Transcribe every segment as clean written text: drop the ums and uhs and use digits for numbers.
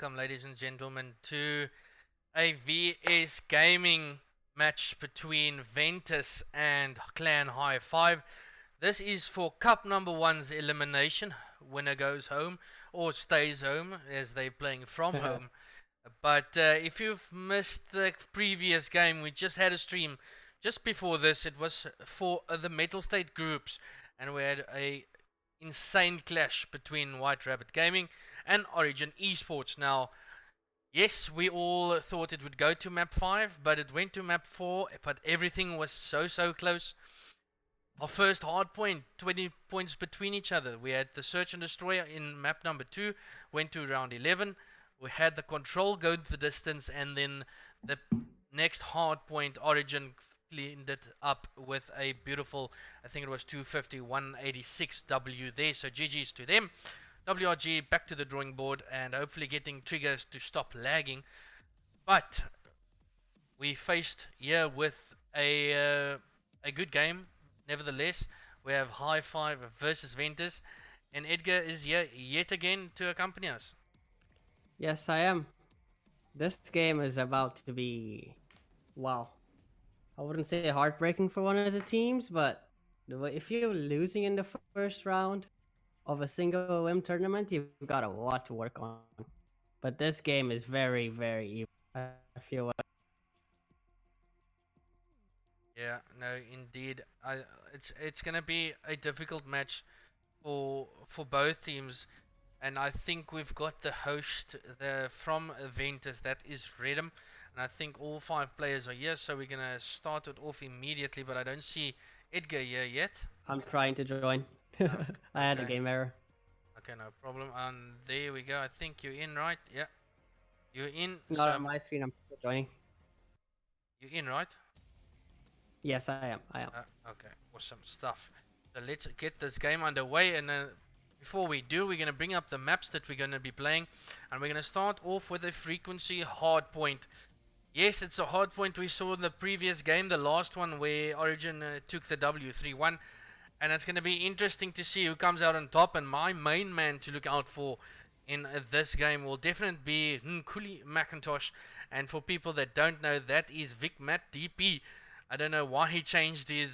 welcome, ladies and gentlemen, to a VS Gaming match between Ventus and Clan Hi5. This is for Cup number one's elimination. Winner goes home or stays home as they're playing from home. But if you've missed the previous game, we just had a stream just before this. It was for the Metal State groups, and we had a insane clash between White Rabbit Gaming and Origin Esports. Now, yes, we all thought it would go to map 5, but it went to map 4, but everything was so close. Our first hard point, 20 points between each other. We had the search and destroy in map number 2, went to round 11. We had the control go the distance, and then the next hard point, Origin cleaned it up with a beautiful, I think it was 250, 186 W there. So GG's to them. WRG back to the drawing board and hopefully getting triggers to stop lagging. But we faced here with a good game. Nevertheless, we have Hi5 versus Ventus, and Edgar is here yet again to accompany us. Yes, I am. This game is about to be, wow. I wouldn't say heartbreaking for one of the teams, but if you're losing in the first round of a single OM tournament, you've got a lot to work on. But this game is very even. I feel like. Yeah, no, indeed. It's gonna be a difficult match for both teams, and I think we've got the host from Ventus, that is Reddam, and I think all 5 players are here, so we're gonna start it off immediately. But I don't see Edgar here yet. I'm trying to join. I had a game error. Okay, no problem. And there we go. I think you're in, right? Yeah, you're in. Not on my screen. I'm joining. You're in, right? Yes, I am. Okay, awesome stuff. So let's get this game underway, and before we do, we're going to bring up the maps that we're going to be playing, and we're going to start off with a frequency hard point. Yes, it's a hard point we saw in the previous game, the last one where Origin took the W3-1, and it's going to be interesting to see who comes out on top. And my main man to look out for in this game will definitely be Nkuli Macintosh, and for people that don't know, that is VicMat DP. I don't know why he changed his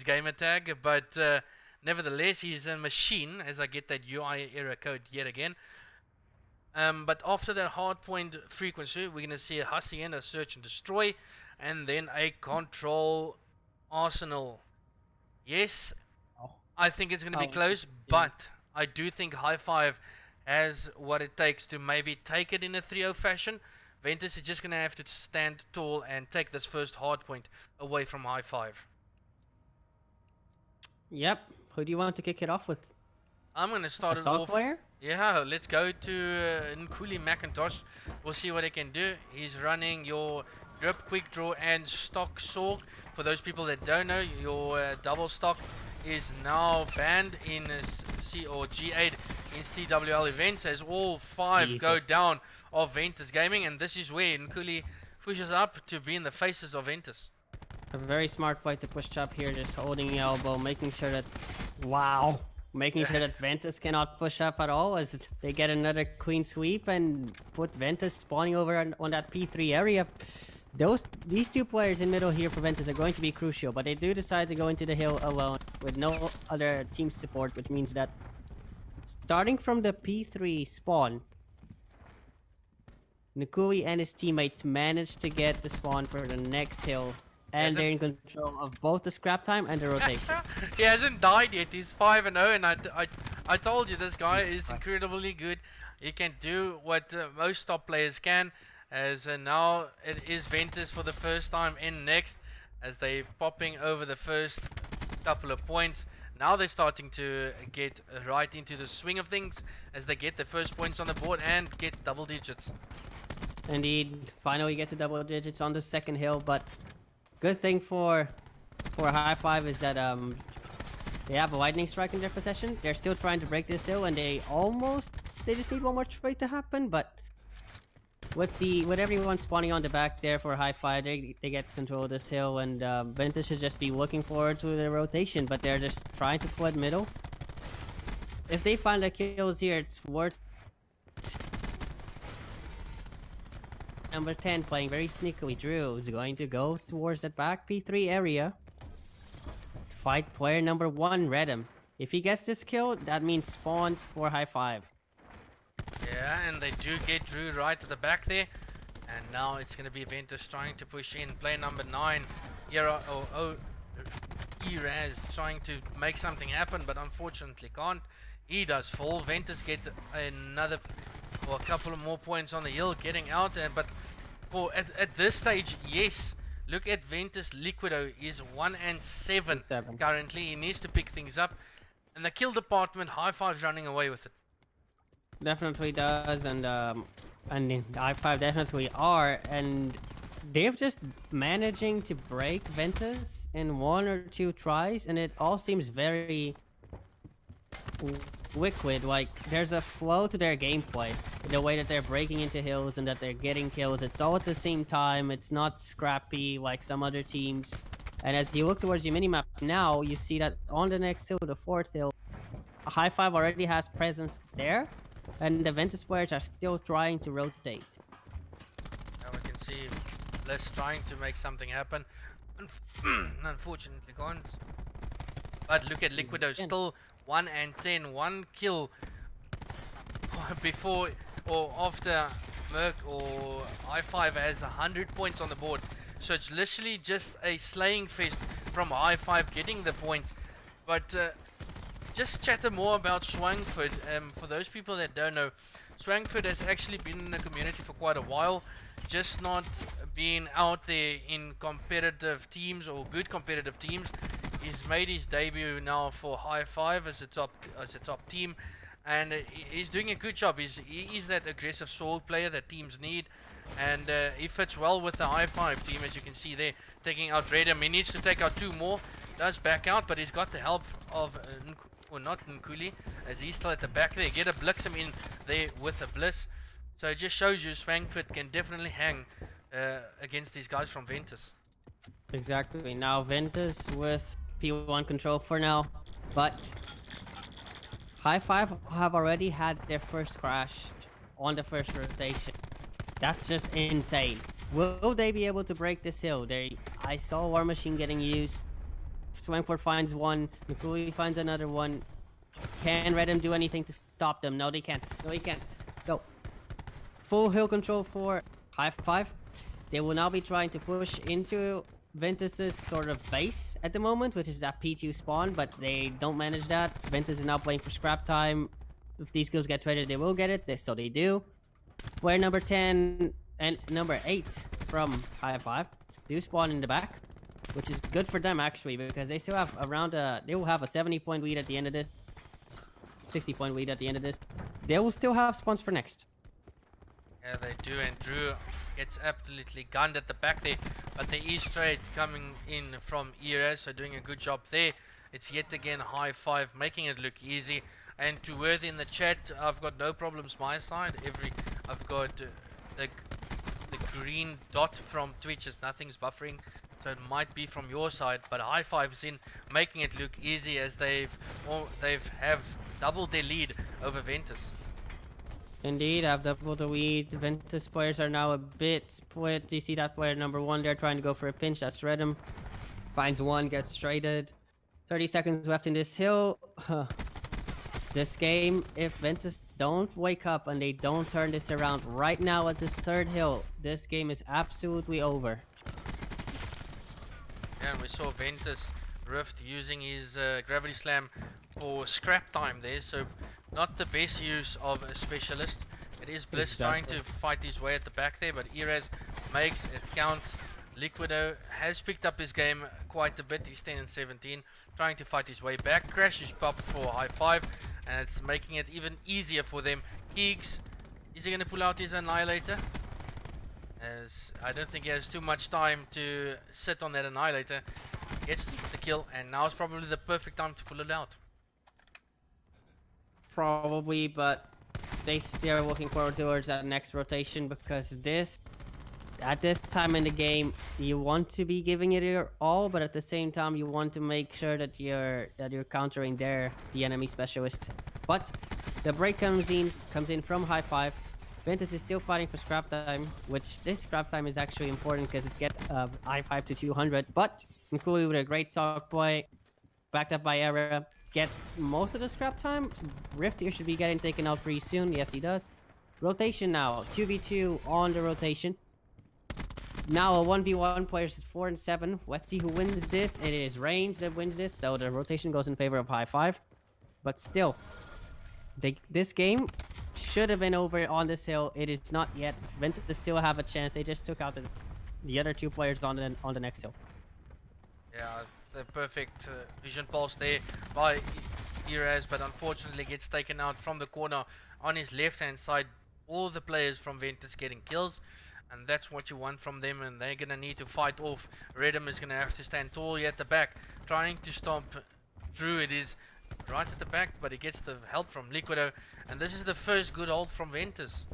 gamer tag, but nevertheless, he's a machine, as I get that UI error code yet again. But after that hard point frequency, we're going to see a Hacienda search and destroy, and then a control arsenal. Yes, I think it's going to be close, but I do think Hi5 has what it takes to maybe take it in a 3-0 fashion. Ventus is just going to have to stand tall and take this first hard point away from Hi5. Yep. Who do you want to kick it off with? I'm going to start it off. Player? Yeah, let's go to Nkuli Macintosh. We'll see what he can do. He's running your grip, quick draw, and stock sorg. For those people that don't know, your double stock is now banned in C or G8 in CWL events, as all 5 go down of Ventus Gaming, and this is where Nkuli pushes up to be in the faces of Ventus. A very smart play to push up here, just holding the elbow, making sure that, making sure that Ventus cannot push up at all, as they get another queen sweep and put Ventus spawning over on that P3 area. These 2 players in middle here for Ventus are going to be crucial, but they do decide to go into the hill alone with no other team support, which means that starting from the P3 spawn, Nkuli and his teammates managed to get the spawn for the next hill, and they're in control of both the scrap time and the rotation. He hasn't died yet. He's 5-0, and I told you this guy is incredibly good. He can do what most top players can. As now it is Ventus for the first time in next, as they're popping over the first couple of points. Now they're starting to get right into the swing of things, as they get the first points on the board and get double digits. Indeed, finally get to double digits on the second hill, but good thing for Hi5 is that they have a lightning strike in their possession. They're still trying to break this hill, and they just need one more trade to happen, but with everyone spawning on the back there for Hi5, they get control of this hill, and Ventus should just be looking forward to the rotation, but they're just trying to flood middle. If they find the kills here, it's worth number 10 playing very sneakily. Drew is going to go towards that back P3 area to fight player number 1, Reddam. If he gets this kill, that means spawns for Hi5. Yeah, and they do get Drew right at the back there. And now it's going to be Ventus trying to push in. Player number 9, Eraaz trying to make something happen, but unfortunately can't. He does fall. Ventus get another, or a couple of more points on the hill, getting out. But at this stage, yes, look at Ventus. Liquido is 1 and 7 currently. He needs to pick things up. And the kill department, Hi5's running away with it. Definitely does, and Hi5 definitely are, and they've just managing to break Ventus in 1 or 2 tries, and it all seems very liquid. Like there's a flow to their gameplay, the way that they're breaking into hills and that they're getting kills. It's all at the same time. It's not scrappy like some other teams. And as you look towards your minimap now, you see that on the next hill, the 4th hill, Hi5 already has presence there. And the Ventus players are still trying to rotate. Now we can see Bliss trying to make something happen. Unfortunately can't. But look at Liquido, still 1 and 10, 1 kill before or after Merc or Hi5 has 100 points on the board. So it's literally just a slaying fest from Hi5 getting the points. But just chatter more about Swangford. For those people that don't know, Swangford has actually been in the community for quite a while, just not being out there in competitive teams or good competitive teams. He's made his debut now for Hi5 as a top team, and he's doing a good job. He is that aggressive soul player that teams need, and he fits well with the Hi5 team, as you can see there, taking out Reddam. He needs to take out 2 more, does back out, but he's got the help of or not Nkuli, as he's still at the back there. Get a Blixum in there with a Bliss. So it just shows you Swangford can definitely hang against these guys from Ventus. Exactly. Now Ventus with P1 control for now, but Hi5 have already had their first crash on the first rotation. That's just insane. Will they be able to break this hill? I saw War Machine getting used. Swangford finds one, Nkuli finds another one. Can Reddam do anything to stop them? No, they can't. No, he can't. So, full hill control for Hi5. They will now be trying to push into Ventus's sort of base at the moment, which is that P2 spawn, but they don't manage that. Ventus is now playing for scrap time. If these kills get traded, they will get it. So they do. Player number 10 and number 8 from Hi5 do spawn in the back, which is good for them actually, because they still have around they will have a 70-point lead at the end of this, 60-point lead at the end of this. They will still have spawns for next. Yeah, they do, and Drew gets absolutely gunned at the back there, but there is trade coming in from Eraaz, so doing a good job there. It's yet again Hi5 making it look easy. And to Worthy in the chat, I've got no problems my side. I've got the green dot from Twitch as nothing's buffering, so it might be from your side, but Hi5's in making it look easy, as they've doubled their lead over Ventus. Indeed, have doubled the lead. Ventus players are now a bit split. You see that player number 1 there trying to go for a pinch. That's Reddam. Finds one, gets traded. 30 seconds left in this hill. This game, if Ventus don't wake up and they don't turn this around right now at this 3rd hill, this game is absolutely over. Yeah, and we saw Ventus Rift using his gravity slam for scrap time there, so not the best use of a specialist. It is Bliss trying to fight his way at the back there, but Eraaz makes it count. Liquido has picked up his game quite a bit. He's 10 and 17, trying to fight his way back. Crash is popped for Hi5, and it's making it even easier for them. Keegz, is he going to pull out his Annihilator? As I don't think he has too much time to sit on that Annihilator. Gets the kill, and now is probably the perfect time to pull it out. Probably, but they're looking forward towards that next rotation, because at this time in the game, you want to be giving it your all, but at the same time, you want to make sure that you're countering the enemy specialists. But the break comes in from Hi5. Ventus is still fighting for scrap time, which this scrap time is actually important because it get I5 to 200. But Nkuli with a great stock play, backed up by Eraaz, get most of the scrap time. Rift here should be getting taken out pretty soon. Yes, he does. Rotation now. 2v2 on the rotation. Now a 1v1 players 4 and 7. Let's see who wins this. It is Rainz that wins this, so the rotation goes in favor of Hi5. But still, this game should have been over on this hill. It is not yet. Ventus still have a chance. They just took out the other 2 players on the next hill. Yeah, the perfect vision pulse there by Eraaz, but unfortunately gets taken out from the corner on his left hand side. All the players from Ventus getting kills, and that's what you want from them, and they're gonna need to fight off. Reddam is gonna have to stand tall here at the back, trying to stomp Drew. It is right at the back, but he gets the help from Liquido, and this is the first good hold from Ventus.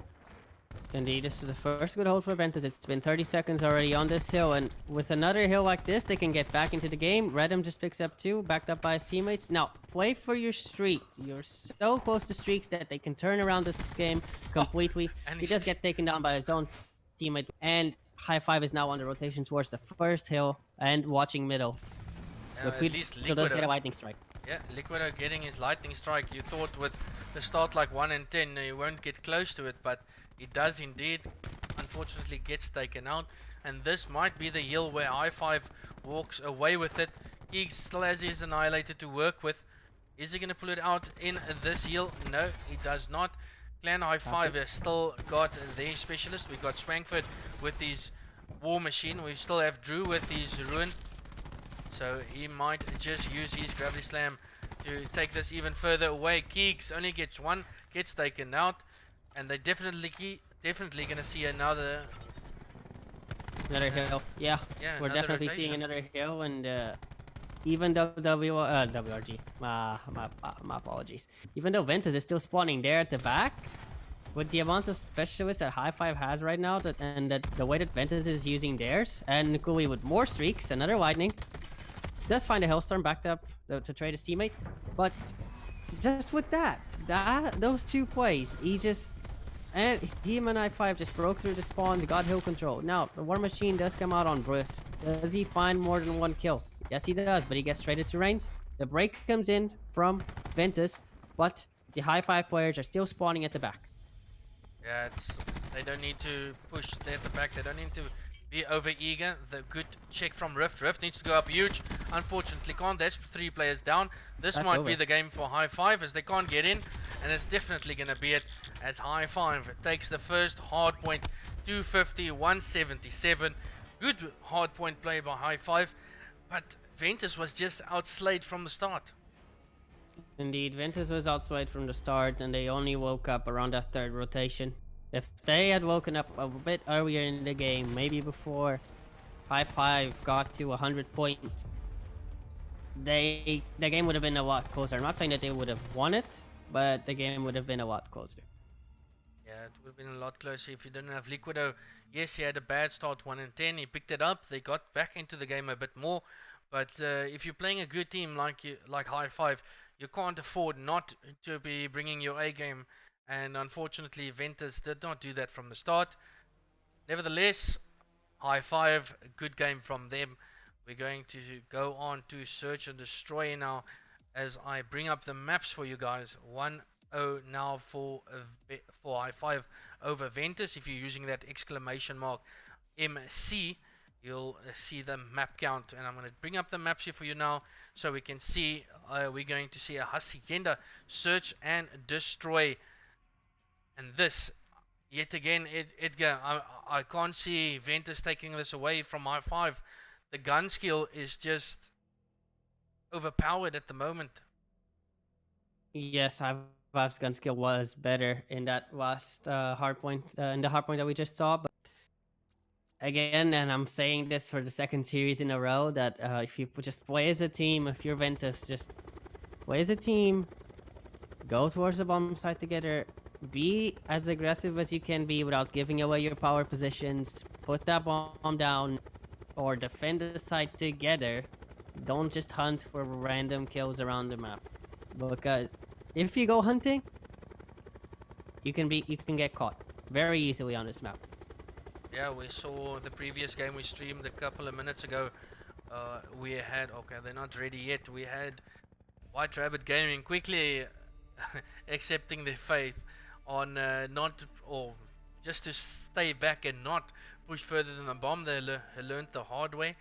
Indeed, this is the first good hold for Ventus. It's been 30 seconds already on this hill, and with another hill like this, they can get back into the game. Reddam just picks up 2, backed up by his teammates. Now, play for your streak. You're so close to streaks that they can turn around this game completely. And he does get taken down by his own teammate, and Hi5 is now on the rotation towards the first hill and watching middle. At least Liquido does get a Liquido. lightning strike. Yeah, Liquido getting his lightning strike. You thought with the start like 1 and 10, you won't get close to it, but he does indeed. Unfortunately, gets taken out, and this might be the hill where Hi5 walks away with it. Keegz still has his annihilator to work with. Is he going to pull it out in this hill? No, he does not. Clan Hi5 has still got their specialist. We've got Swangford with his war machine. We still have Drew with his ruin. So he might just use his gravity slam to take this even further away. Keegz only gets 1, gets taken out, and they definitely gonna see another hill. Yeah, we're definitely seeing another hill, and even though WRG, my apologies. Even though Ventus is still spawning there at the back, with the amount of specialists that Hi5 has right now, and the way that Ventus is using theirs, and Nkuli with more streaks, another lightning. Does find a Hellstorm backed up to trade his teammate, but just with those 2 plays, him and I5 just broke through the spawn, got hill control. Now the war machine does come out on Bliss. Does he find more than 1 kill? Yes, he does, but he gets traded to Rainz. The break comes in from Ventus, but the Hi5 players are still spawning at the back. Yeah, they don't need to push there at the back. They don't need to be over eager. The good check from Rift. Rift needs to go up huge. Unfortunately can't. That's 3 players down. That's might be the game for Hi5 as they can't get in, and it's definitely going to be it as Hi5 takes the first hard point. 250, 177. Good hard point play by Hi5, but Ventus was just outslayed from the start. Indeed, Ventus was outslayed from the start, and they only woke up around that 3rd rotation. If they had woken up a bit earlier in the game, maybe before Hi5 got to 100 points, the game would have been a lot closer. I'm not saying that they would have won it, but the game would have been a lot closer. Yeah, it would have been a lot closer if you didn't have Liquido. Yes, he had a bad start, 1 and 10. He picked it up. They got back into the game a bit more. But if you're playing a good team like Hi5, you can't afford not to be bringing your A game. And unfortunately, Ventus did not do that from the start. Nevertheless, Hi5, a good game from them. We're going to go on to search and destroy now as I bring up the maps for you guys. 1-0 now for Hi5 over Ventus. If you're using that exclamation mark MC, you'll see the map count. And I'm going to bring up the maps here for you now so we can see. We're going to see a Hacienda search and destroy. And this, yet again, Edgar, I can't see Ventus taking this away from Hi5. The gun skill is just overpowered at the moment. Yes, Hi5's gun skill was better in that last hard point, in the hard point that we just saw. But again, and I'm saying this for the 2nd series in a row, that if you just play as a team, if you're Ventus, just play as a team, go towards the bomb site together. Be as aggressive as you can be without giving away your power positions. Put that bomb down or defend the site together. Don't just hunt for random kills around the map, because if you go hunting, you can get caught. very easily on this map. Yeah, we saw the previous game we streamed a couple of minutes ago. We had, okay, they're not ready yet. We had White Rabbit Gaming quickly accepting their faith on not, or just to stay back and not push further than the bomb. They learned the hard way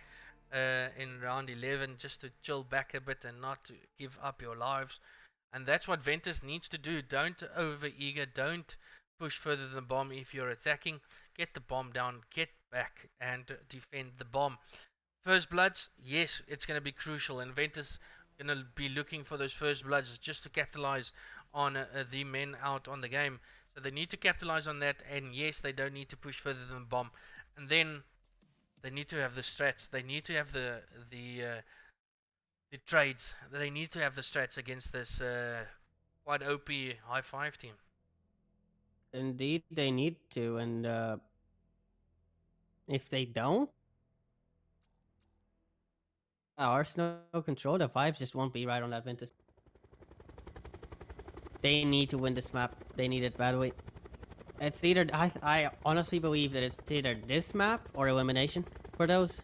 in round 11, just to chill back a bit and not to give up your lives. And that's what Ventus needs to do. Don't over-eager, don't push further than the bomb if you're attacking. Get the bomb down, get back and defend the bomb. First bloods, yes, it's going to be crucial, and Ventus going to be looking for those first bloods just to capitalize on the men out on the game. So they need to capitalize on that, and yes, they don't need to push further than the bomb. And then they need to have the strats. They need to have the trades. They need to have the strats against this quite OP Hi5 team. Indeed, they need to, and if they don't, Arsenal control, the vibes just won't be right on that Ventus. They need to win this map. They need it badly. It's either, I honestly believe that it's either this map or elimination for Ventus.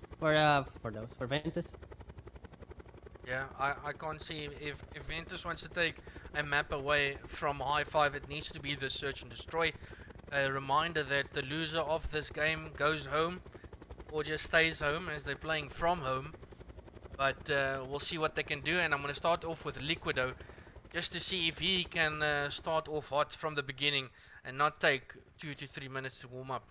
Yeah, I can't see if Ventus wants to take a map away from Hi5, it needs to be the search and destroy. A reminder that the loser of this game goes home or just stays home as they're playing from home. But we'll see what they can do, and I'm going to start off with Liquido just to see if he can start off hot from the beginning and not take 2 to 3 minutes to warm up.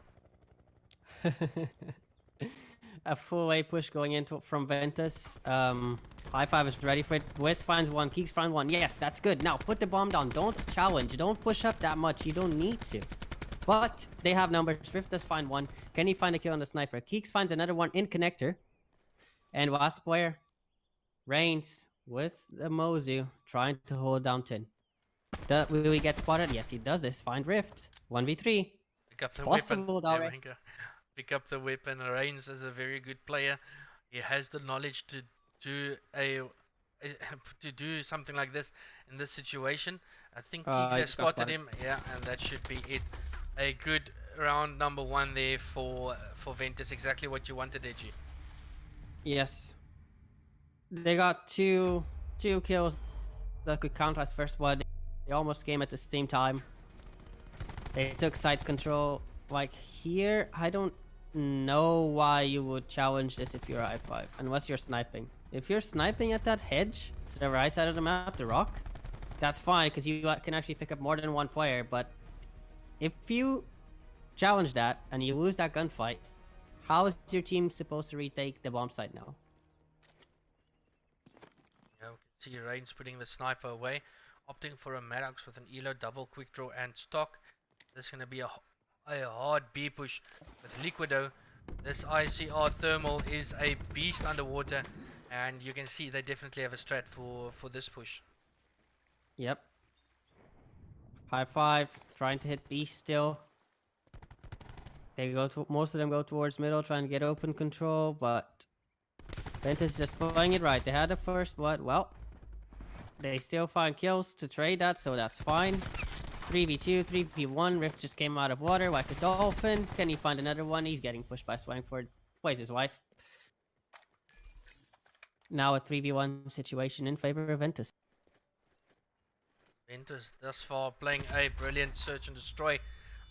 A full A push going into from Ventus. Hi5 is ready for it. West finds one. Keegz finds one. Yes, that's good. Now put the bomb down. Don't challenge. Don't push up that much. You don't need to. But they have numbers. Rift does find one. Can he find a kill on the sniper? Keegz finds another one in connector. And last player, Rainz with the Mozu trying to hold down 10. Will he get spotted? Yes, he does this. Find Rift. 1v3. Pick up the possible, weapon. Pick up the weapon. Rainz is a very good player. He has the knowledge to do something like this in this situation. I think Keegz has spotted him. Yeah, and that should be it. A good round number 1 there for Ventus. Exactly what you wanted, Edgi. Yes. They got two kills that could count as first blood. They almost came at the same time. They took side control. Like here, I don't know why you would challenge this if you're Hi5, unless you're sniping. If you're sniping at that hedge, to the right side of the map, the rock, that's fine because you can actually pick up more than one player. But if you challenge that and you lose that gunfight, how is your team supposed to retake the bomb site now? Yeah, we can see Rainz putting the sniper away, opting for a Maddox with an elo, double quick draw and stock. This is going to be a hard B push with Liquido. This ICR thermal is a beast underwater, and you can see they definitely have a strat for this push. Yep. Hi5 trying to hit B still. They most of them go towards middle, trying to get open control, but Ventus just playing it right. They had the first blood. Well, they still find kills to trade that, so that's fine. 3v2, 3v1. Rift just came out of water like a dolphin. Can he find another one? He's getting pushed by Swangford. Plays his wife. Now a 3v1 situation in favor of Ventus. Ventus thus far playing a brilliant search and destroy.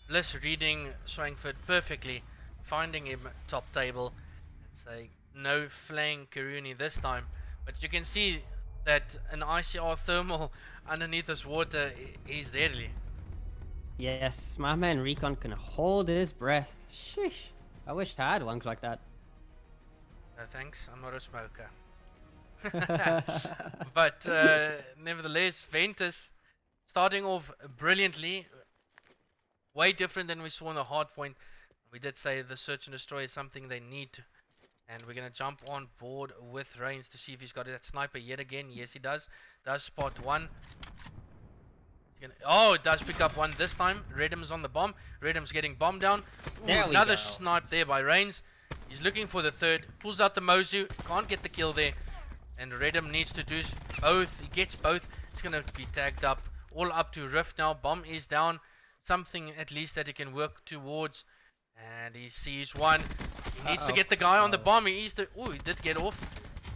Bliss reading Swangford perfectly, finding him top table. It's a no flank Karuni this time, but you can see that an ICR thermal underneath this water is deadly. Yes, my man Recon can hold his breath. Sheesh, I wish I had lungs like that. No thanks, I'm not a smoker. But nevertheless, Ventus starting off brilliantly. Way different than we saw in the hard point. We did say the search and destroy is something they need. And we're going to jump on board with Rainz to see if he's got that sniper yet again. Yes, he does. Does spot one. Oh, it does pick up one this time. Reddam's on the bomb. Reddam's getting bombed down. Ooh, another snipe there by Rainz. He's looking for the third. Pulls out the Mozu. Can't get the kill there. And Reddam needs to do both. He gets both. It's going to be tagged up. All up to Rift now. Bomb is down. something at least that he can work towards. And he sees one. He needs to Uh-oh. get the guy on the bomb. He did get off,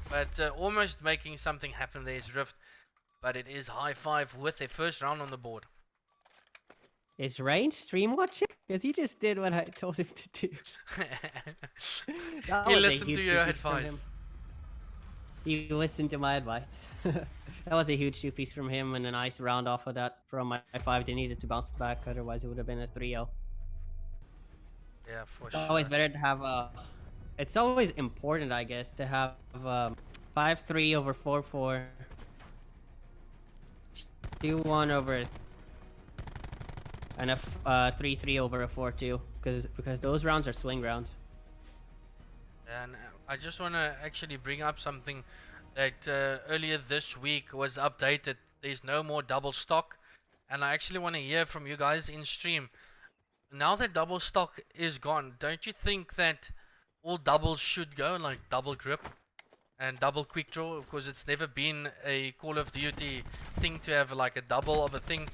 but almost making something happen there is Rift. But it is Hi5 with their first round on the board. Is Rainz stream watching? Because he just did what I told him to do. That He was a listened to huge your two-piece from advice. him. He listened to my advice. That was a huge 2-piece from him and a nice round off of that from my Hi5. They needed to bounce back, otherwise it would have been a 3-0. Yeah, for It's sure. always better to have it's always important, I guess, to have 5-3 over 4-4, 2-1 over, and a 3-3 over a 4-2, because those rounds are swing rounds. And I just want to actually bring up something that earlier this week was updated. There's no more double stock, and I actually want to hear from you guys in stream. Now that double stock is gone, don't you think that all doubles should go, like double grip and double quick draw? Because it's never been a Call of Duty thing to have like a double of a thing.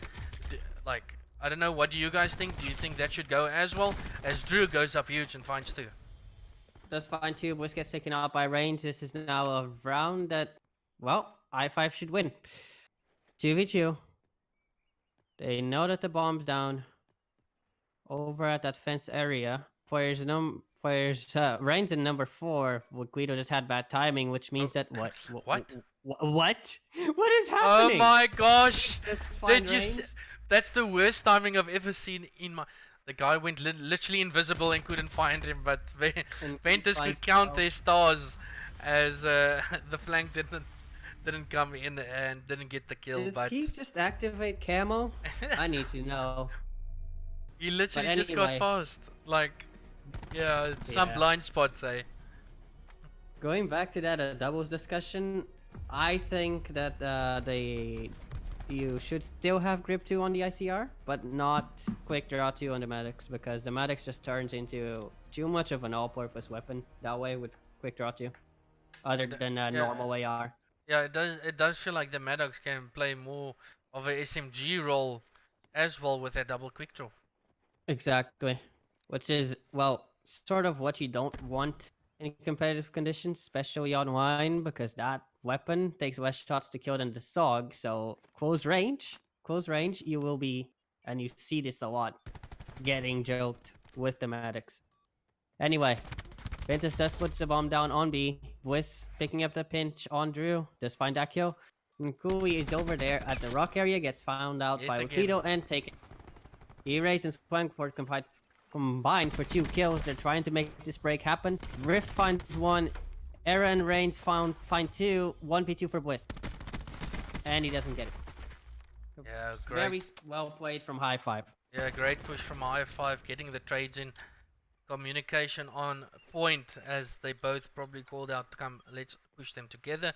Like, I don't know, what do you guys think? Do you think that should go as well? As Drew goes up huge and finds 2. Does find 2, Bliss gets taken out by Rainz. This is now a round that, well, Hi5 should win. 2v2. They know that the bomb's down. Over at that fence area. Rainz in number 4. Liquido just had bad timing, which means that what? What? What? What is happening? Oh my gosh! Did That's the worst timing I've ever seen in my. The guy went literally invisible and couldn't find him, but Ventus could count their stars as the flank didn't come in and didn't get the kill. Did but Keegz just activate camo? I need to know. He literally just got past. Like, yeah, some blind spots, eh? Going back to that doubles discussion, I think that you should still have grip 2 on the ICR, but not quick draw 2 on the Maddox, because the Maddox just turns into too much of an all-purpose weapon that way with quick draw 2, other than normal AR. Yeah, it does feel like the Maddox can play more of a SMG role as well with that double quick draw. Exactly, which is, well, sort of what you don't want in competitive conditions, especially online, because that weapon takes less shots to kill than the SOG. So close range, you will be, and you see this a lot, getting joked with the Maddox. Anyway, Ventus does put the bomb down on B. Bliss picking up the pinch on Drew, does find that kill. Nkuli is over there at the rock area, gets found out by Liquido and taken. Eraaz and Swangford combined for 2 kills. They're trying to make this break happen. Rift finds 1. Era and Rainz find 2. 1v2 for Bliss. And he doesn't get it. Yeah, great. Very well played from Hi5. Yeah, great push from Hi5, getting the trades in. Communication on point, as they both probably called out to come, let's push them together.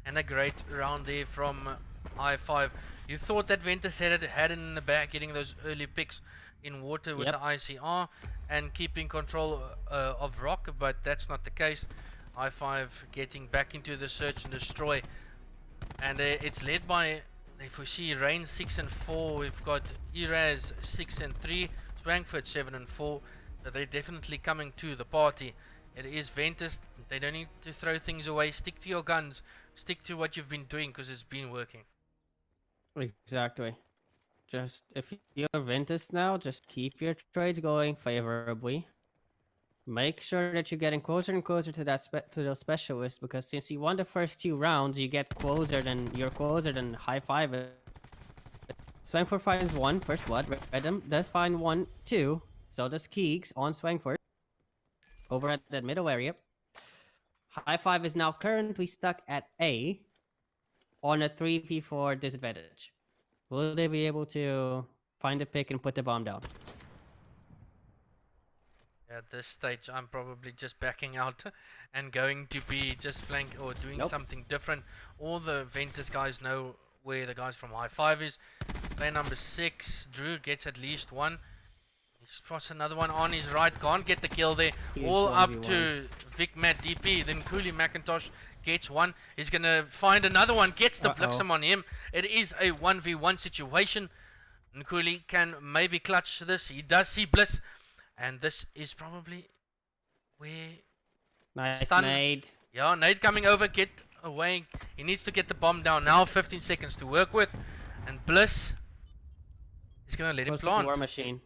And a great round there from Hi5. You thought that Ventus had it in the back, getting those early picks in water with the ICR and keeping control of rock, but that's not the case. Hi5 getting back into the search and destroy, and it's led by, if we see Rainz 6 and 4, we've got Eraaz 6 and 3, Swangford 7 and 4. So they're definitely coming to the party. It is Ventus. They don't need to throw things away. Stick to your guns. Stick to what you've been doing, because it's been working. Exactly. Just, if you're Ventus now, just keep your trades going favorably. Make sure that you're getting closer and closer to that to those specialists, because since you won the first 2 rounds, you get closer than Hi5. Swangford finds 1, first blood. Reddam does find 1, 2. So does Keegz on Swangford over at that middle area. Hi5 is now currently stuck at A on a 3v4 disadvantage. Will they be able to find a pick and put the bomb down? At this stage, I'm probably just backing out and going to be just flank or doing something different. All the Ventus guys know where the guys from Hi5 is. Player number 6, Drew gets at least 1. He spots another one on his right, can't get the kill there. Huge All 1v1. up to VicMat DP, then Nkuli Macintosh gets 1. He's gonna find another one, gets the Blixum on him. It is a 1v1 situation. Nkuli can maybe clutch this. He does see Bliss. And this is probably where... Nice Stun. nade. Yeah, nade coming over. Get away. He needs to get the bomb down. Now 15 seconds to work with. And Bliss is going to let him Close to plant. War Machine.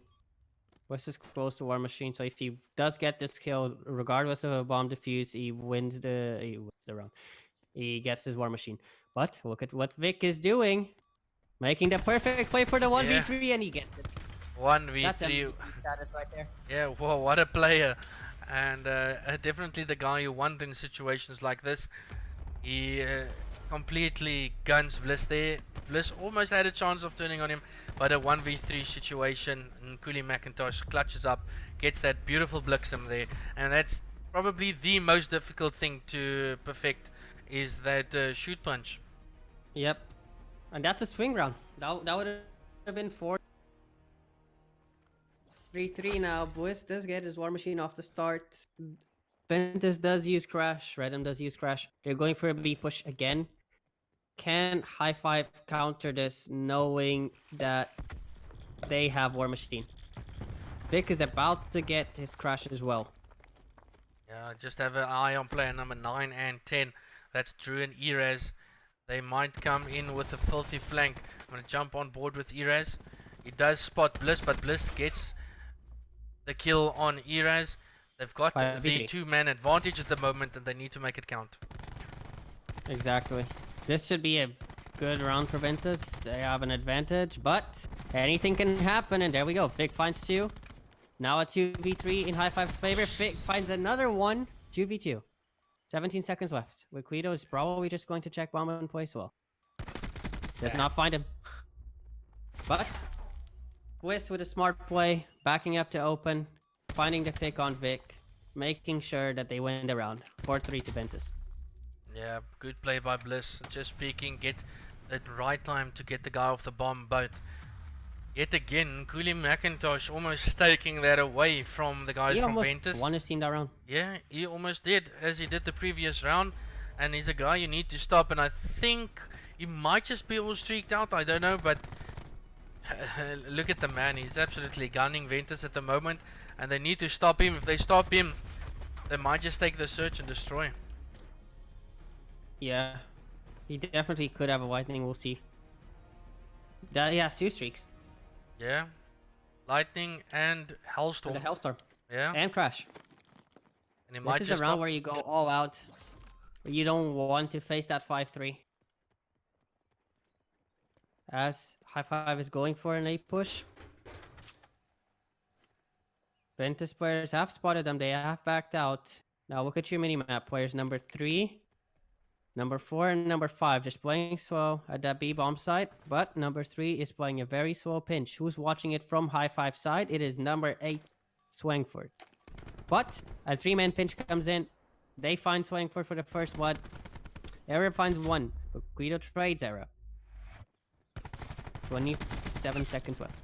Bliss is close to War Machine, so if he does get this kill, regardless of a bomb defuse, he wins the round. He gets his War Machine. But look at what Vic is doing. Making the perfect play for the 1v3 and he gets it. 1v3. That's MVP status right there. Yeah, whoa, what a player. And definitely the guy you want in situations like this. He completely guns Bliss there. Bliss almost had a chance of turning on him, but a 1v3 situation. Nkuli McIntosh clutches up, gets that beautiful Blixum there, and that's probably the most difficult thing to perfect, is that shoot punch. Yep. And that's a swing round. That would have been 4-3-3 now. Bliss does get his War Machine off the start. Ventus does use Crash. Reddam does use Crash. They're going for a B push again. Can Hi5 counter this knowing that they have War Machine? Vic is about to get his Crash as well. Yeah, just have an eye on player number 9 and 10. That's Drew and Eraaz. They might come in with a filthy flank. I'm going to jump on board with Eraaz. He does spot Bliss, but Bliss gets the kill on Eraaz. They've got the 2-man advantage at the moment, and they need to make it count. Exactly. This should be a good round for Ventus. They have an advantage, but anything can happen, and there we go. Vic finds 2. Now a 2v3 in Hi5's favor. Vic finds another one. 2v2. 17 seconds left. Liquido is probably just going to check bomb and place well. Does not find him. But Bliss with a smart play, backing up to open, finding the pick on Vic, making sure that they win the round. 4-3 to Ventus. Yeah, good play by Bliss. Just peeking, get that right time to get the guy off the bomb, but yet again, Nkuli McIntosh almost taking that away from the guys from Ventus. He almost won his team that round. Yeah, he almost did, as he did the previous round. And he's a guy you need to stop. And I think he might just be all streaked out. I don't know, but look at the man. He's absolutely gunning Ventus at the moment. And they need to stop him. If they stop him, they might just take the search and destroy. Yeah, he definitely could have a lightning. We'll see. He has 2 streaks. Yeah, lightning and Hellstorm. And a Hellstorm. Yeah. And Crash. And he might this is the just round where you go all out. You don't want to face that 5-3. As Hi5 is going for an A push. Ventus players have spotted them. They have backed out. Now look at your minimap. Players number 3, number 4, and number 5 just playing slow at that B bomb site. But number 3 is playing a very slow pinch. Who's watching it from Hi5 side? It is number 8, Swangford. But a 3-man pinch comes in. They find Swangford for the first blood. Era finds 1. But Guido trades Era. 27 seconds left.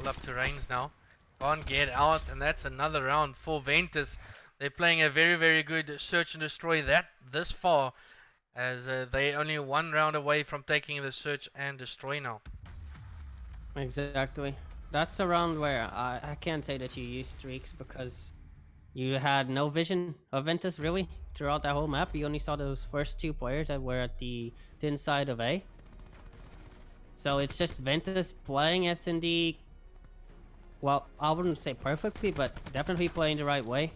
all up to Rainz now. Can't get out, and that's another round for Ventus. They're playing a very, very good search and destroy that this far, as they only 1 round away from taking the search and destroy now. Exactly. That's a round where I can't say that you used streaks because you had no vision of Ventus really throughout that whole map. You only saw those first 2 players that were at the thin side of A. So it's just Ventus playing S&D, well, I wouldn't say perfectly, but definitely playing the right way.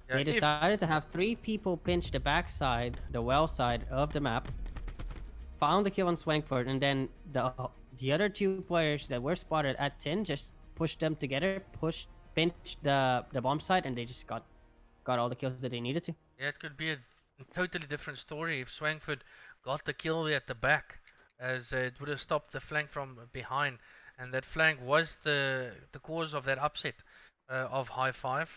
Yeah, they decided to have 3 people pinch the backside, the well side of the map, found the kill on Swangford, and then the other 2 players that were spotted at 10 just pushed them together, pinched the bomb site, and they just got all the kills that they needed to. Yeah, it could be a totally different story if Swangford got the kill at the back, as it would have stopped the flank from behind, and that flank was the cause of that upset of Hi5.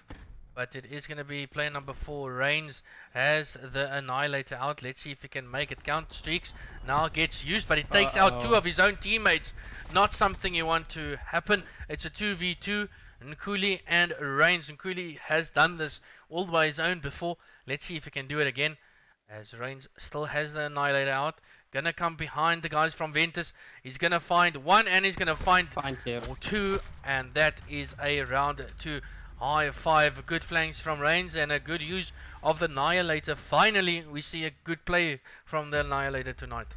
But it is going to be player number 4. Rainz has the Annihilator out. Let's see if he can make it count. Streaks now gets used, but he takes out 2 of his own teammates. Not something you want to happen. It's a 2v2. Nkuli and Rainz. Nkuli has done this all by his own before. Let's see if he can do it again. As Rainz still has the Annihilator out. Gonna come behind the guys from Ventus. He's gonna find one and he's gonna find two. And that is a round to Hi5. Good flanks from Rainz and a good use of the Annihilator. Finally, we see a good play from the Annihilator tonight.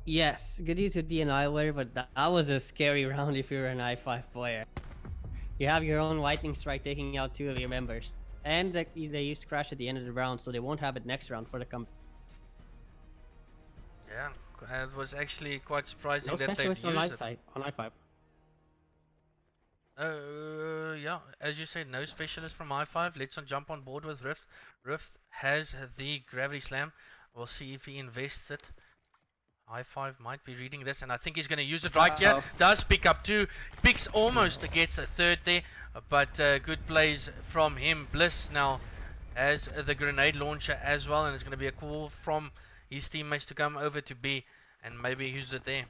Yes, good use of the Annihilator, but that was a scary round if you're an I5 player. You have your own lightning strike taking out 2 of your members. And they used Crash at the end of the round, so they won't have it next round for the comeback. Yeah, it was actually quite surprising no that they used on it. On I5. Yeah, as you said, no specialist from I5. Let's not jump on board with Rift. Rift has the gravity slam. We'll see if he invests it. I5 might be reading this, and I think he's going to use it right here. Does pick up 2. Picks almost gets a 3rd there, but good plays from him. Bliss now has the grenade launcher as well, and it's going to be a call from his teammates to come over to B and maybe use it there.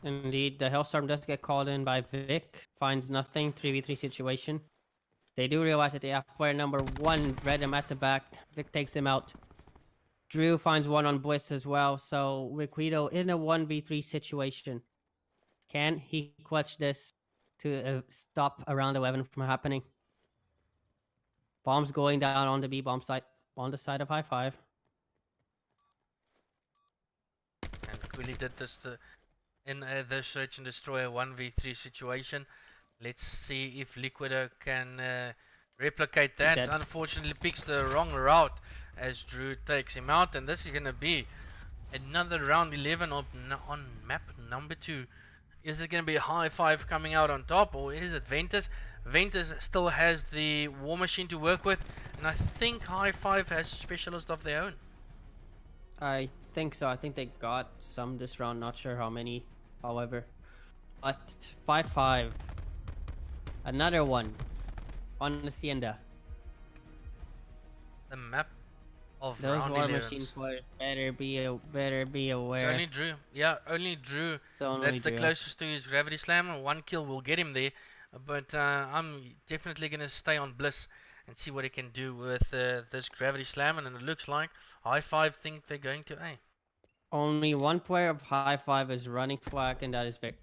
Indeed, the Hellstorm does get called in by Vic. Finds nothing, 3v3 situation. They do realize that they have player number 1, Reddam at the back. Vic takes him out. Drew finds one on Bliss as well, so Liquido in a 1v3 situation. Can he clutch this to stop around 11 from happening? Bombs going down on the B bomb site, on the side of Hi5. And Nkuli did this in the search and destroy a 1v3 situation. Let's see if Liquido can replicate that. Unfortunately picks the wrong route as Drew takes him out, and this is going to be another round 11 on map number 2. Is it going to be Hi5 coming out on top, or is it Ventus? Ventus still has the war machine to work with, and I think Hi5 has a specialist of their own. I think so. I think they got some this round, not sure how many, however. But 5-5. Another one on the Hacienda. The map of those round war 11s. machine players better be aware. It's only Drew. Yeah, only Drew. That's the closest to his gravity slam. 1 kill will get him there. But I'm definitely going to stay on Bliss and see what he can do with this gravity slam. And it looks like Hi5 think they're going to A. Only one player of Hi5 is running flag, and that is Vic.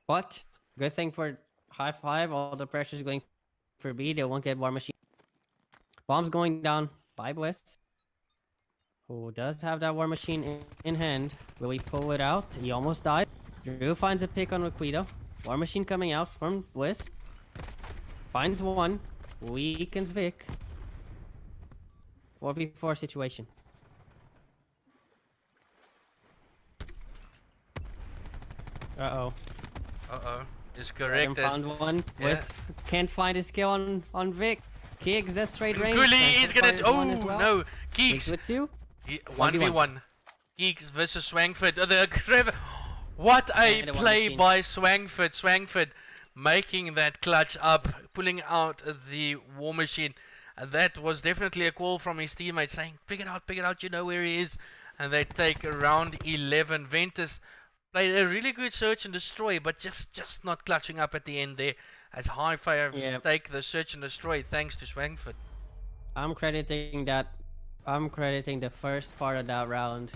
But good thing for Hi5, all the pressure is going for B. They won't get war machine. Bombs going down by Bliss, who does have that war machine in hand. Will he pull it out? He almost died. Drew finds a pick on Liquido. War machine coming out from Bliss. Finds one. Weakens Vic. 4v4 situation. Uh-oh. Uh-oh. Is correct. Found one. Bliss can't find his kill on Vic. Keegz, that's straight range. Nkuli is gonna. Oh no, Keegz. With 2? 1v1. Keegz versus Swangford. What a play by Swangford. Swangford making that clutch up, pulling out the war machine. That was definitely a call from his teammates saying, pick it out, you know where he is. And they take round 11. Ventus played a really good search and destroy, but just not clutching up at the end there. As Hi5 take the search and destroy thanks to Swangford. I'm crediting the first part of that round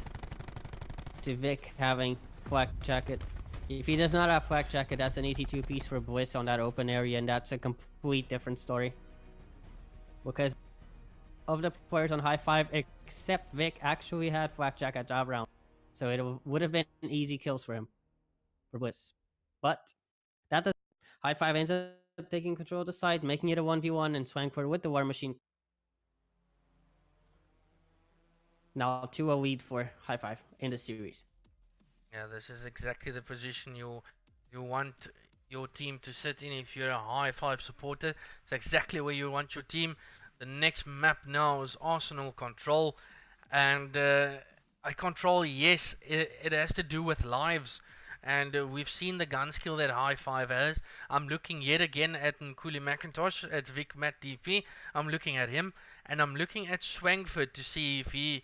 to Vic having flak jacket. If he does not have flak jacket, that's an easy 2-piece for Bliss on that open area, and that's a complete different story. Because of the players on Hi5, except Vic actually had flak jacket that round. So it would have been easy kills for him, for Bliss. But that does. Hi5 ends up taking control of the side, making it a 1v1, and Swangford with the war machine. Now 2-0 lead for Hi5 in the series. Yeah, this is exactly the position you want your team to sit in if you're a Hi5 supporter. It's exactly where you want your team. The next map now is Arsenal Control, and Control, yes, it has to do with lives. And we've seen the gun skill that Hi5 has. I'm looking yet again at Nkuli McIntosh, at VicMat DP. I'm looking at him. And I'm looking at Swangford to see if he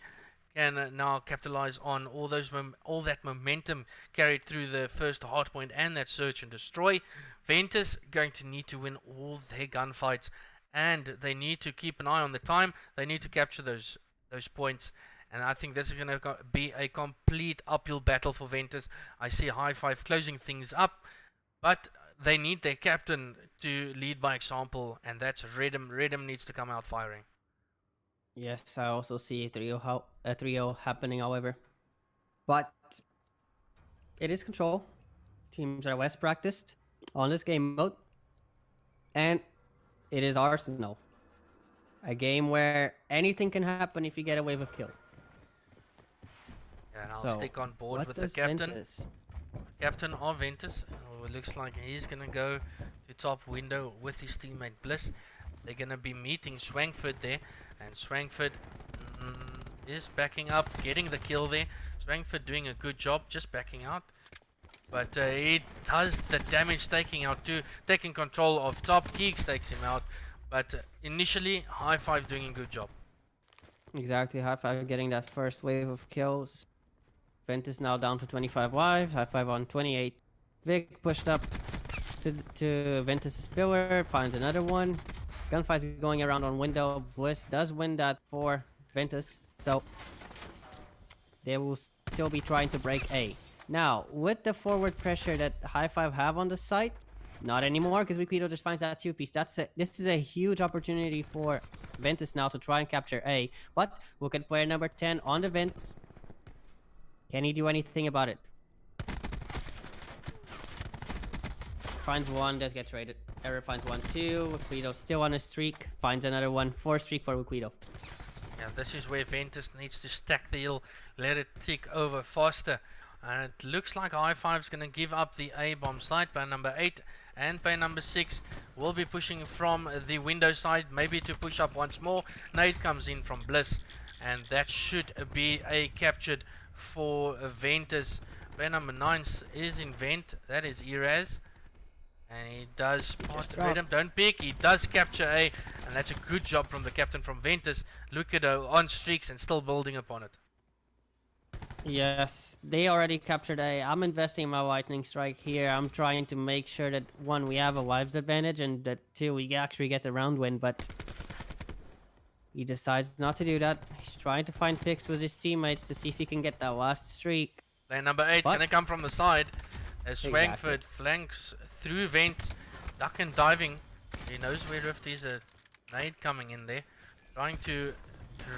can now capitalize on all that momentum carried through the first hardpoint and that search and destroy. Ventus going to need to win all their gunfights. And they need to keep an eye on the time. They need to capture those points. And I think this is going to be a complete uphill battle for Ventus. I see Hi5 closing things up, but they need their captain to lead by example, and that's Reddam. Reddam needs to come out firing. Yes, I also see a 3-0 happening, however. But it is control. Teams are less practiced on this game mode. And it is Arsenal. A game where anything can happen if you get a wave of kill. Yeah, and I'll stick on board with the captain. Ventus? Captain of Ventus. Oh, it looks like he's going to go to top window with his teammate Bliss. They're going to be meeting Swangford there. And Swangford is backing up, getting the kill there. Swangford doing a good job, just backing out. But he does the damage, taking control of top. Keegz takes him out. But initially, Hi5 doing a good job. Exactly, Hi5 getting that first wave of kills. Ventus now down to 25 lives, Hi5 on 28. Vic pushed up to Ventus' pillar, finds another one. Gunfight's going around on window. Bliss does win that for Ventus, so they will still be trying to break A. Now, with the forward pressure that Hi5 have on the site, not anymore, because Liquido just finds that 2-piece. This is a huge opportunity for Ventus now to try and capture A. But look at player number 10 on the vents. Can he do anything about it? Finds one, does get traded. Error finds 1-2. Liquido still on a streak. Finds another one. 4 streak for Liquido. Yeah, this is where Ventus needs to stack the hill, let it tick over faster. And it looks like Hi5 is going to give up the A-bomb site. Player number 8 and player number 6 will be pushing from the window side, maybe to push up once more. Nade comes in from Bliss, and that should be a captured for Ventus. Player number 9 is in vent, that is Eraaz. And he does pass to Reddam, don't peek, he does capture A, and that's a good job from the captain from Ventus. Liquido on streaks and still building upon it. Yes, they already captured A. I'm investing in my lightning strike here. I'm trying to make sure that 1, we have a lives advantage, and that 2, we actually get the round win, but he decides not to do that. He's trying to find picks with his teammates to see if he can get that last streak. Player number 8 going to come from the side as Swangford flanks through vents, duck and diving. He knows where Rift is, a nade coming in there, trying to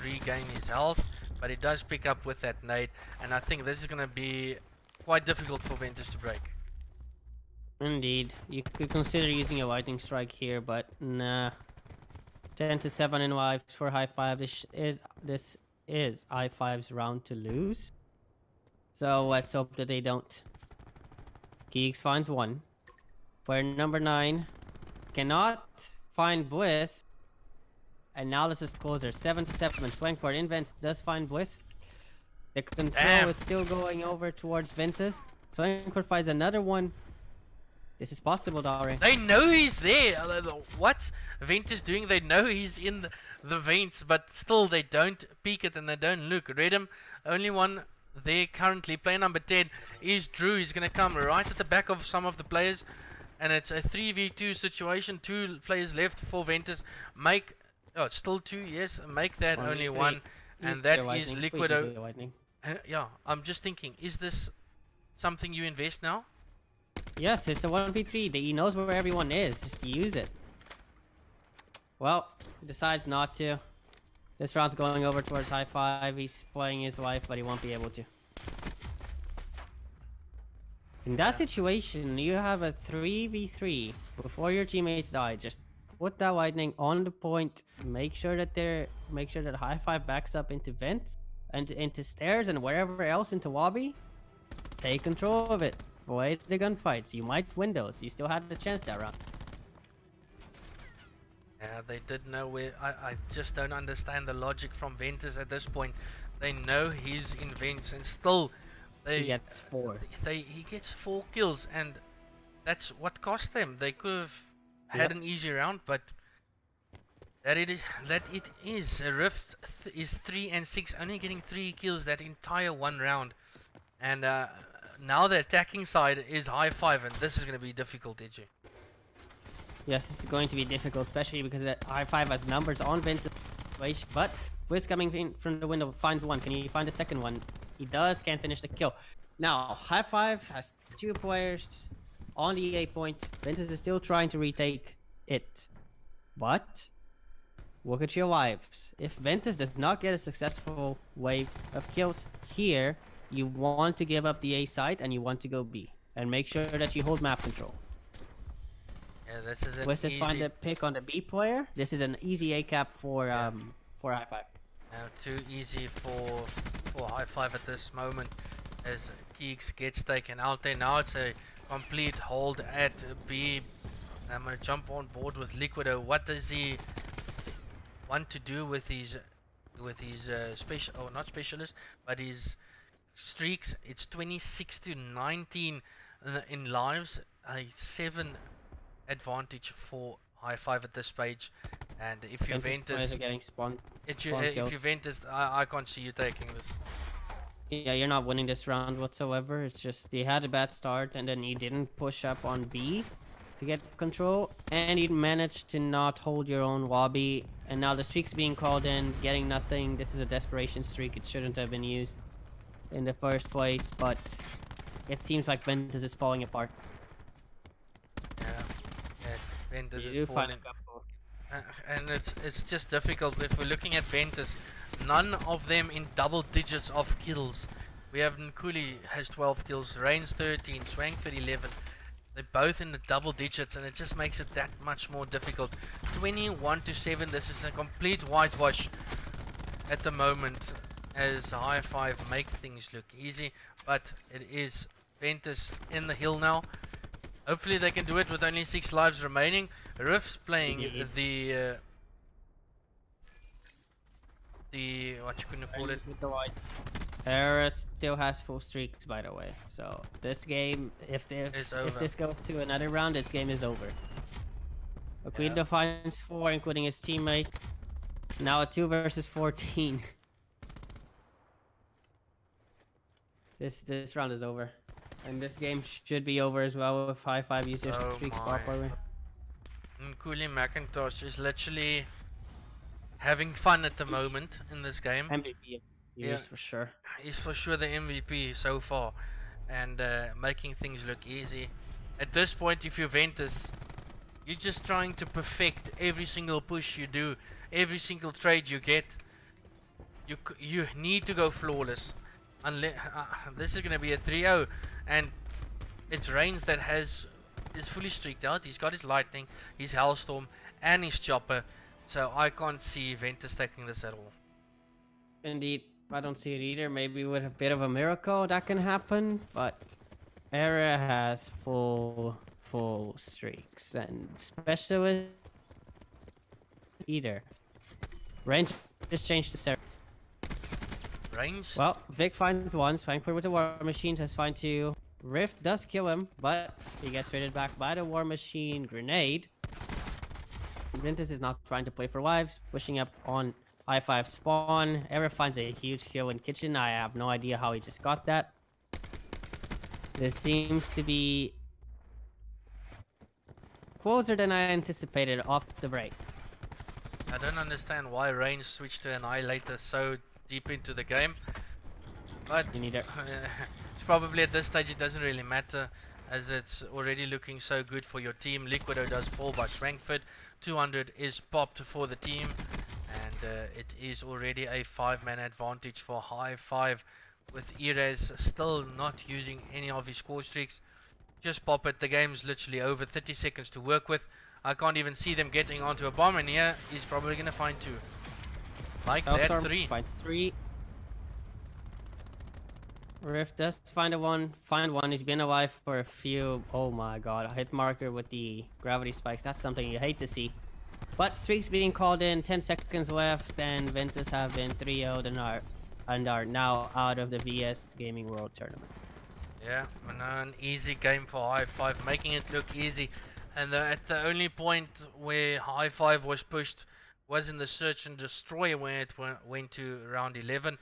regain his health. But he does pick up with that nade, and I think this is going to be quite difficult for Ventus to break. Indeed. You could consider using a lightning strike here, but nah. 10-7 in lives for Hi5. This is Hi5's round to lose. So let's hope that they don't. Keegz finds 1. Player number 9 cannot find Bliss. Analysis closer 7-7. Swangford invents does find Bliss. The control is still going over towards Ventus. Swangford finds another one. This is possible, Dare. They know he's there. What's Ventus doing? They know he's in the vents, but still they don't peek it and they don't look. Reddam, only one there currently. Player number 10 is Drew. He's going to come right at the back of some of the players, and it's a 3v2 situation. 2 players left for Ventus. Oh, it's still 2, yes. Make that only 1, and that is Liquido. Yeah, I'm just thinking, is this something you invest now? Yes, it's a 1v3. He knows where everyone is, just to use it. Well, he decides not to. This round's going over towards Hi5. He's playing his life, but he won't be able to. In that situation, you have a 3v3 before your teammates die. Just put that lightning on the point. Make sure that Hi5 backs up into vents and into stairs and wherever else into lobby. Take control of it. Avoid the gunfights. You might win those. You still had the chance that round. Yeah, they did know where. I just don't understand the logic from Ventus at this point. They know he's in vents, and still he gets 4. He gets 4 kills, and that's what cost them. They could have had an easy round, but that it is. Rift is 3 and 6, only getting 3 kills that entire 1 round, and now the attacking side is Hi5, and this is going to be difficult, Edgi. Yes, this is going to be difficult, especially because Hi5 has numbers on Ventus, but Bliss coming in from the window finds one. Can he find the second one? He does. Can't finish the kill. Now, Hi5 has 2 players on the A point. Ventus is still trying to retake it. But look at your lives. If Ventus does not get a successful wave of kills here, you want to give up the A site and you want to go B. And make sure that you hold map control. Yeah, this is an Let's just easy... find a pick on the B player. This is an easy A cap for Hi5. Too easy for Hi5 at this moment as Keegz gets taken out there. Now it's a complete hold at B. I'm going to jump on board with Liquido. What does he want to do with his special, oh not specialist, but his streaks? It's 26 to 19 in lives, a 7 advantage for Hi5 at this stage. And if you Ventus, are getting spawned, if you Ventus, I can't see you taking this. Yeah, you're not winning this round whatsoever. It's just you had a bad start and then you didn't push up on B to get control, and you managed to not hold your own lobby. And now the streak's being called in, getting nothing. This is a desperation streak. It shouldn't have been used in the first place, but it seems like Ventus is falling apart. Yeah, Ventus is falling. And it's just difficult. If we're looking at Ventus, none of them in double digits of kills. We have Nkuli has 12 kills, Rainz 13, Swangford 11. They're both in the double digits, and it just makes it that much more difficult. 21 to 7. This is a complete whitewash at the moment as Hi5 make things look easy, but it is Ventus in the hill now. Hopefully they can do it with only 6 lives remaining. Rift's playing the what you gonna call it? Eraaz still has full streaks, by the way. So this game, if this goes to another round, this game is over. Liquido finds 4, including his teammate. Now a 2 versus 14. This round is over. And this game should be over as well if Hi5 use their streaks properly. Nkuli Macintosh is literally having fun at the moment in this game. MVP for sure. He's for sure the MVP so far, and making things look easy. At this point, if you're Ventus, you're just trying to perfect every single push you do, every single trade you get. You need to go flawless. Unless this is going to be a 3-0, and it's Rainz that is fully streaked out. He's got his lightning, his hellstorm, and his chopper, so I can't see Ventus taking this at all. Indeed, I don't see it either. Maybe with a bit of a miracle that can happen, but Eraaz has full streaks, and specialist either. Range just changed to Sarah. Rainz? Well, Vic finds 1, Swangford with the War Machine has find 2. Rift does kill him, but he gets traded back by the War Machine grenade. Ventus is not trying to play for lives, pushing up on Hi5 spawn. Eraaz finds a huge kill in kitchen. I have no idea how he just got that. This seems to be closer than I anticipated off the break. I don't understand why Rainz switched to Annihilator so deep into the game, but it's probably at this stage it doesn't really matter, as it's already looking so good for your team. Liquido does fall by Swangford. 200 is popped for the team, and it is already a 5-man advantage for Hi5, with Eraaz still not using any of his score streaks. Just pop it. The game's literally over. 30 seconds to work with. I can't even see them getting onto a bomb, and here he's probably gonna find 2. Like that, 3. Finds 3. Rift does find one. He's been alive for a few. Oh my god, a hit marker with the gravity spikes. That's something you hate to see. But streaks being called in. 10 seconds left, and Ventus have been 3-0'd and are now out of the VS Gaming World Tournament. Yeah, an easy game for Hi5, making it look easy. And at the only point where Hi5 was pushed was in the search and destroy, where it went to round 11.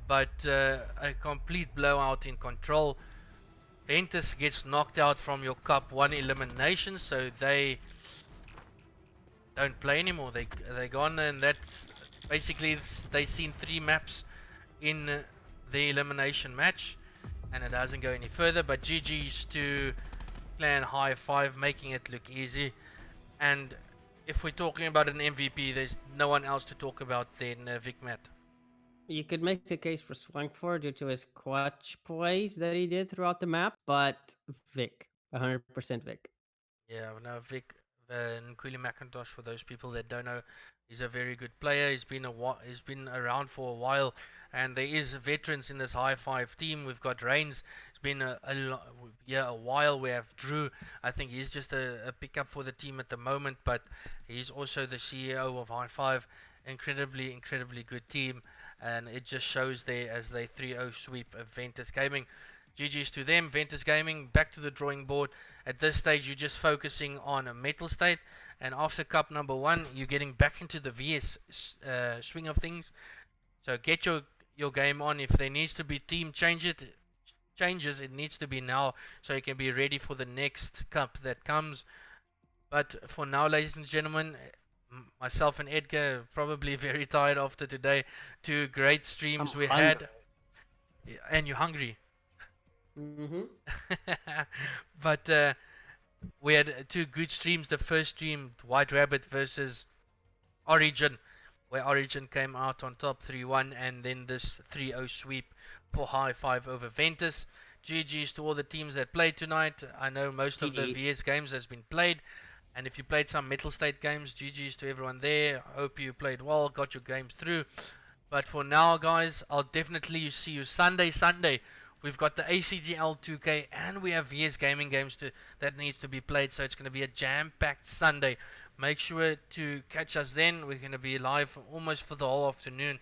But a complete blowout in control. Ventus gets knocked out from your Cup 1 elimination, so they don't play anymore. They're gone, and that basically they seen 3 maps in the elimination match, and it doesn't go any further. But GG's to Clan Hi5, making it look easy. And if we're talking about an MVP, there's no one else to talk about than VicMat. You could make a case for Swangford due to his clutch plays that he did throughout the map, but Vic, 100% Vic. Yeah, no, Vic Nkuli McIntosh, for those people that don't know, he's a very good player. He's been around for a while, and there is veterans in this Hi5 team. We've got Rainz. It's been a while. We have Drew. I think he's just a pickup for the team at the moment, but he's also the CEO of Hi5. Incredibly good team, and it just shows there as they 3-0 sweep of Ventus Gaming. GG's to them. Ventus Gaming, back to the drawing board. At this stage, you're just focusing on a metal state, and after cup number 1, you're getting back into the VS swing of things. So get your game on. If there needs to be team changes, it needs to be now, so you can be ready for the next cup that comes. But for now, ladies and gentlemen, myself and Edgar are probably very tired after today. 2 great streams we had. And you're hungry. But we had 2 good streams. The first stream, White Rabbit versus Origin, where Origin came out on top 3-1, and then this 3-0 sweep for Hi5 over Ventus. GG's to all the teams that played tonight. I know most of the VS games has been played, and if you played some Metal State games, GG's to everyone there. Hope you played well, got your games through. But for now, guys, I'll definitely see you Sunday. We've got the ACGL 2K, and we have VS Gaming games that needs to be played, so it's going to be a jam-packed Sunday. Make sure to catch us then. We're going to be live almost for the whole afternoon,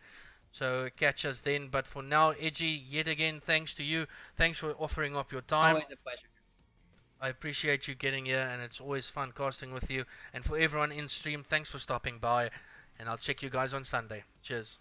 so catch us then. But for now, Edgi, yet again, thanks to you. Thanks for offering up your time. Always a pleasure. I appreciate you getting here, and it's always fun casting with you. And for everyone in stream, thanks for stopping by, and I'll check you guys on Sunday. Cheers.